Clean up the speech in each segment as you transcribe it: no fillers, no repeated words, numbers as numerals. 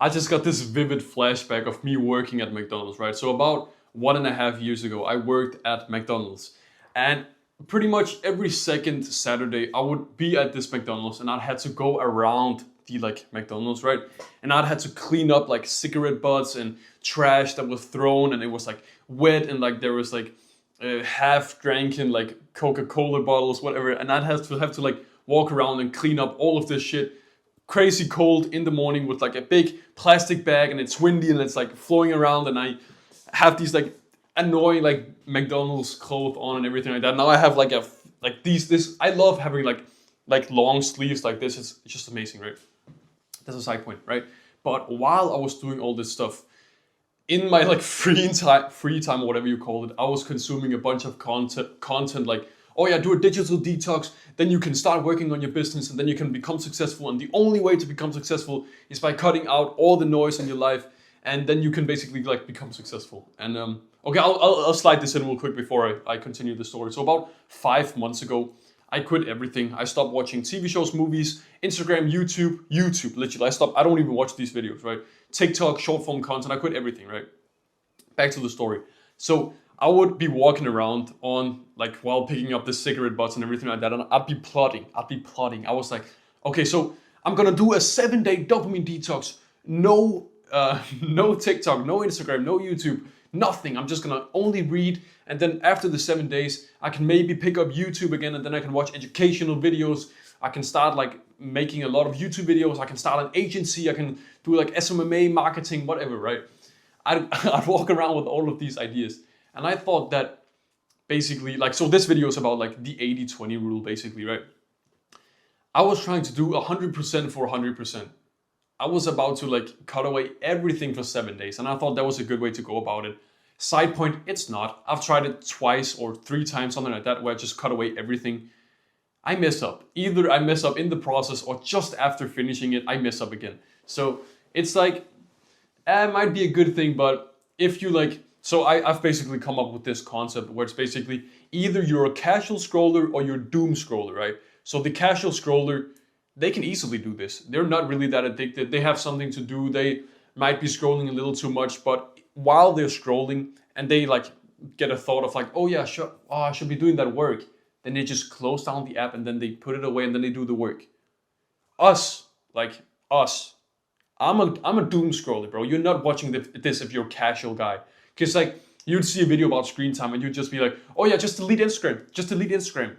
I just got this vivid flashback of me working at McDonald's, right? So about 1.5 years ago, I worked at McDonald's, and pretty much every second Saturday, I would be at this McDonald's, and I had to go around the like McDonald's, right? And I'd had to clean up like cigarette butts and trash that was thrown, and it was like wet, and like there was like half drinking like Coca-Cola bottles, whatever, and I'd have to like walk around and clean up all of this shit crazy cold in the morning with like a big plastic bag, and it's windy and it's like flowing around, and I have these like annoying like McDonald's clothes on and everything like that. Now I have like this. I love having like long sleeves like this. It's just amazing, right? That's a side point, right? But while I was doing all this stuff in my like free time or whatever you call it, I was consuming a bunch of content like, oh yeah, do a digital detox, then you can start working on your business, and then you can become successful. And the only way to become successful is by cutting out all the noise in your life, and then you can basically like become successful. And okay, I'll slide this in real quick before I continue the story. So about 5 months ago, I quit everything. I stopped watching TV shows, movies, Instagram, YouTube, literally. I stopped. I don't even watch these videos, right? TikTok, short form content. I quit everything, right? Back to the story. So I would be walking around on like while picking up the cigarette butts and everything like that, and I'd be plotting. I was like, okay, so I'm gonna do a 7-day dopamine detox. No, no TikTok, no Instagram, no YouTube, nothing. I'm just gonna only read, and then after the 7 days, I can maybe pick up YouTube again, and then I can watch educational videos. I can start like making a lot of YouTube videos. I can start an agency. I can do like SMMA marketing, whatever, right? I'd walk around with all of these ideas. And I thought that basically, like, so this video is about like the 80-20 rule, basically, right? I was trying to do 100% for 100%. I was about to like cut away everything for 7 days, and I thought that was a good way to go about it. Side point, it's not. I've tried it twice or 3 times, something like that, where I just cut away everything. I mess up. Either I mess up in the process, or just after finishing it, I mess up again. So it's like, it might be a good thing, but if you like, so I've basically come up with this concept where it's basically either you're a casual scroller or you're a doom scroller, right? So the casual scroller, they can easily do this. They're not really that addicted. They have something to do. They might be scrolling a little too much, but while they're scrolling and they like get a thought of like, oh yeah, sure, oh, I should be doing that work. Then they just close down the app, and then they put it away, and then they do the work. Us, like us, I'm a doom scroller, bro. You're not watching this if you're a casual guy. Because like you'd see a video about screen time and you'd just be like, oh yeah, just delete Instagram. Just delete Instagram.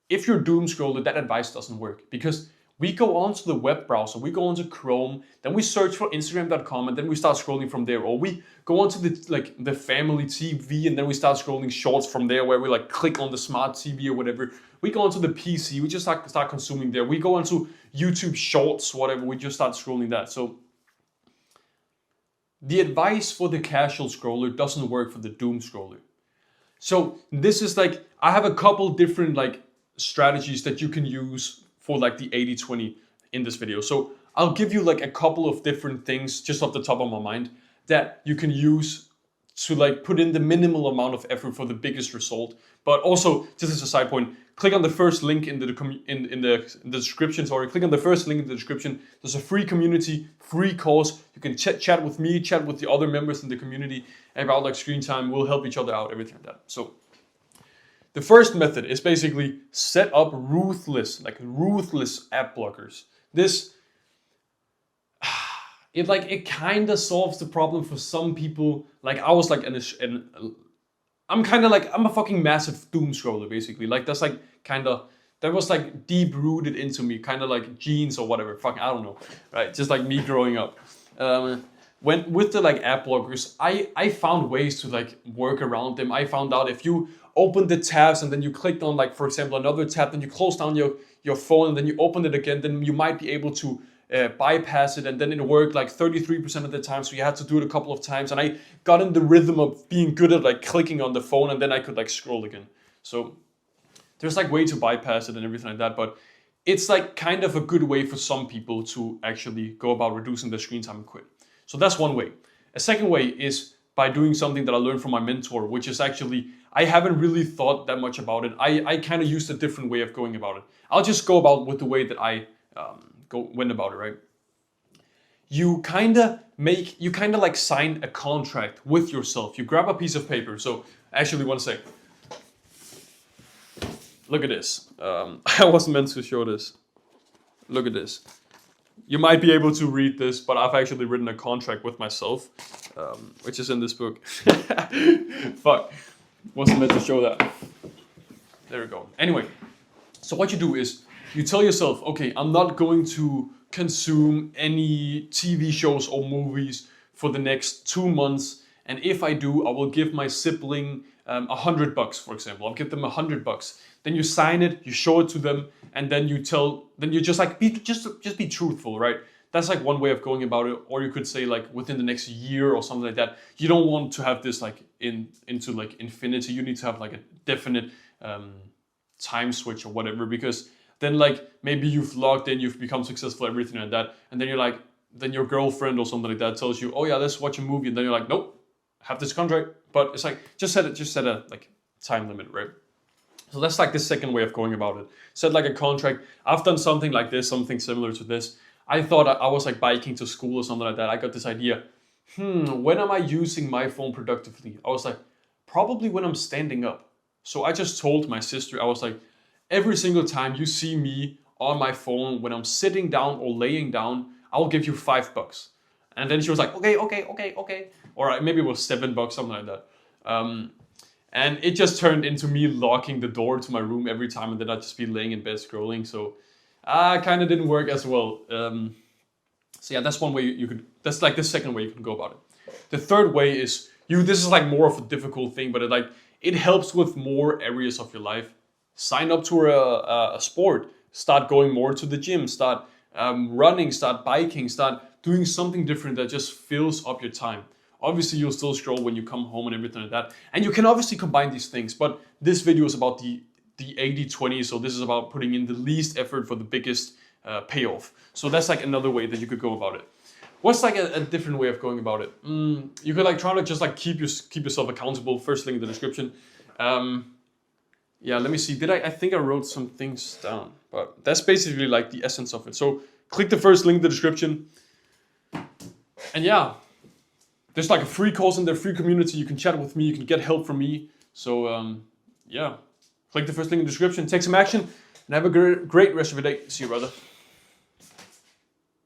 If you're a doom scroller, that advice doesn't work, because we go onto the web browser, we go onto Chrome, then we search for Instagram.com, and then we start scrolling from there. Or we go onto the family TV, and then we start scrolling shorts from there, where we like click on the smart TV or whatever. We go onto the PC, we just start consuming there. We go onto YouTube Shorts, whatever, we just start scrolling that. So the advice for the casual scroller doesn't work for the doom scroller. So this is like, I have a couple different like strategies that you can use for like the 80-20 in this video. So I'll give you like a couple of different things just off the top of my mind that you can use to like put in the minimal amount of effort for the biggest result. But also, just as a side point, click on the first link in the description. Sorry, click on the first link in the description. There's a free community, free course. You can chat with me, chat with the other members in the community about like screen time. We'll help each other out, everything like that. So the first method is basically set up ruthless app blockers. This, it kind of solves the problem for some people. Like I was like, I'm kind of like, I'm a fucking massive doom scroller basically. Like that's like kind of, that was like deep rooted into me, kind of like genes or whatever. Fucking, I don't know, right? Just like me growing up. When with the like app blockers, I found ways to like work around them. I found out if you open the tabs and then you clicked on like, for example, another tab, then you close down your phone and then you open it again, then you might be able to bypass it, and then it worked like 33% of the time. So you had to do it a couple of times, and I got in the rhythm of being good at like clicking on the phone, and then I could like scroll again. So there's like way to bypass it and everything like that, but it's like kind of a good way for some people to actually go about reducing their screen time and quit. So that's one way. A second way is by doing something that I learned from my mentor, which is actually, I haven't really thought that much about it. I kind of used a different way of going about it. I'll just go about with the way that I went about it, right? you kind of like sign a contract with yourself. You grab a piece of paper. So actually, one sec. Look at this. I wasn't meant to show this. Look at this. You might be able to read this, but I've actually written a contract with myself, which is in this book. Fuck. Wasn't meant to show that. There we go. Anyway, so what you do is you tell yourself, okay, I'm not going to consume any TV shows or movies for the next 2 months. And if I do, I will give my sibling $100, for example. I'll give them $100. Then you sign it, you show it to them, and then you just like just be truthful, right? That's like one way of going about it. Or you could say like within the next year or something like that. You don't want to have this like into like infinity. You need to have like a definite time switch or whatever, because then like maybe you've logged in, you've become successful, everything like that, and then you're like, then your girlfriend or something like that tells you, oh yeah, let's watch a movie, and then you're like, nope, I have this contract. But it's like just set a like time limit, right? So that's like the second way of going about it. Set like a contract. I've done something like this, something similar to this. I thought I was like biking to school or something like that. I got this idea. When am I using my phone productively? I was like, probably when I'm standing up. So I just told my sister, I was like, every single time you see me on my phone when I'm sitting down or laying down, I will give you $5. And then she was like, okay. Or maybe it was $7, something like that. And it just turned into me locking the door to my room every time, and then I'd just be laying in bed scrolling. So kind of didn't work as well. So yeah, that's one way that's like the second way you can go about it. The third way is this is like more of a difficult thing, but it helps with more areas of your life. Sign up to a sport, start going more to the gym, start running, start biking, start doing something different that just fills up your time. Obviously, you'll still scroll when you come home and everything like that. And you can obviously combine these things, but this video is about the 80-20, so this is about putting in the least effort for the biggest payoff. So that's like another way that you could go about it. What's like a different way of going about it? You could like try to just like keep yourself accountable. First link in the description. Yeah, let me see. I think I wrote some things down, but that's basically like the essence of it. So click the first link in the description. And yeah, there's like a free course in there, free community. You can chat with me, you can get help from me. So yeah, click the first link in the description, take some action, and have a great rest of your day. See you, brother.